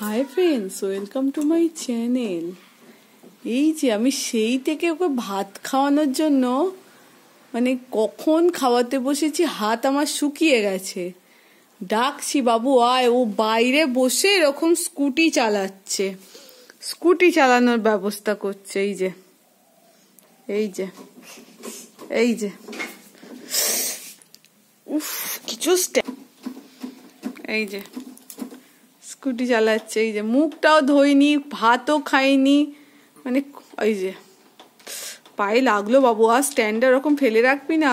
Hi friends, welcome to my channel. এই যে আমি সেই থেকে ওকে ভাত খাওয়ানোর জন্য কখন খাওয়াতে বসেছি, হাত আমার শুকিয়ে গেছে। ডাকছি বাবু আয়, ও বাইরে বসে এরকম স্কুটি চালাচ্ছে, স্কুটি চালানোর ব্যবস্থা করছে। এই যে এই যে এই যে উফ কিছু এই যে স্কুটি চালাচ্ছে। এই যে মুখটাও ধোয়নি, ভাতও খাইনি, এই যে পায়ে লাগলো বাবু। আর স্ট্যান্ডে ওরকম ফেলে রাখবি না।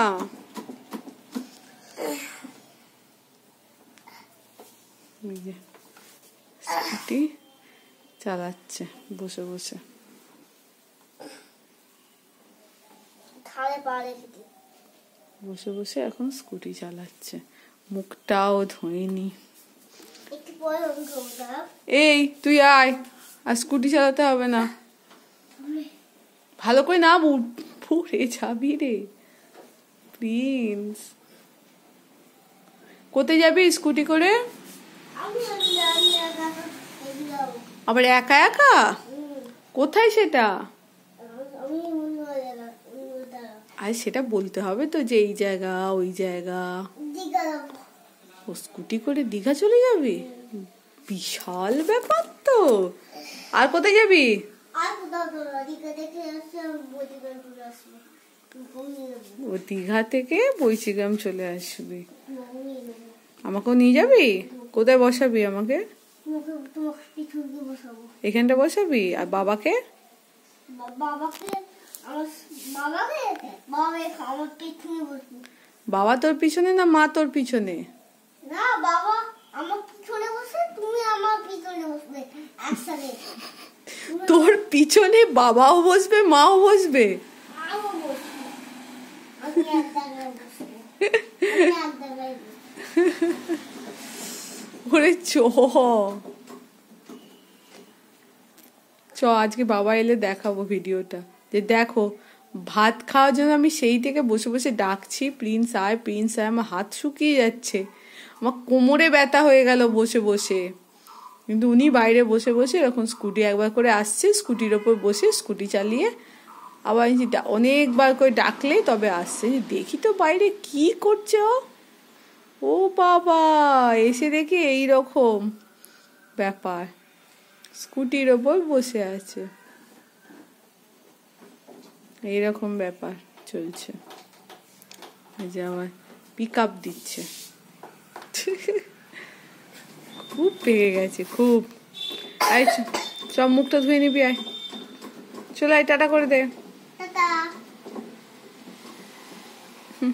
এই যে স্কুটি চালাচ্ছে বসে বসে। বসে বসে এখন স্কুটি চালাচ্ছে, মুখটাও ধোয়নি। এই তুই আয়, আর স্কুটি চালাতে হবে না। ভালো করে না পড়ে যাবি রে প্রিন্স। কোথায় যাবি স্কুটি করে? আবার একা একা? কোথায় সেটা? আর সেটা বলতে হবে তো, যে এই জায়গা ওই জায়গা। ও স্কুটি করে দীঘা চলে যাবি? বিশাল ব্যাপার তো। আর কোথায় যাবি? ও দীঘা থেকে বৈশিগ্রাম চলে আসবি। আমাকেও নিয়ে যাবি? কোথায় বসাবি আমাকে? এখানটা বসাবি। আর বাবাকে? বাবা তোর পিছনে না মা তোর পিছনে? না, বাবা আমার পিছনে বসে, তুমি আমার পিছনে বসবে একসাথে। তোর পিছনে বাবাও বসবে, মাও বসবে? ওরে চ আজকে বাবা এলে দেখাবো ভিডিওটা, যে দেখো ভাত খাওয়ার জন্য আমি সেই থেকে বসে বসে ডাকছি, প্রিন্স আয় প্রিন্স আয়। আমার হাত শুকিয়ে যাচ্ছে, আমার কোমরে ব্যথা হয়ে গেল বসে বসে। কিন্তু উনি বাইরে বসে বসে এরকম স্কুটি একবার করে আসছে, স্কুটির ওপর বসে স্কুটি চালিয়ে আবার অনেকবার করে ডাকলে তবে আসছে। দেখি তো বাইরে কি করছে ও বাবা, এসে দেখি এইরকম ব্যাপার, স্কুটির ওপর বসে আছে, এইরকম ব্যাপার চলছে। যে আমার পিক আপ দিচ্ছে, খুব পেকে গেছে খুব। আয় সব মুখটা ধুয়ে নিবি, আয় চলে আয়, টাটা করে দে।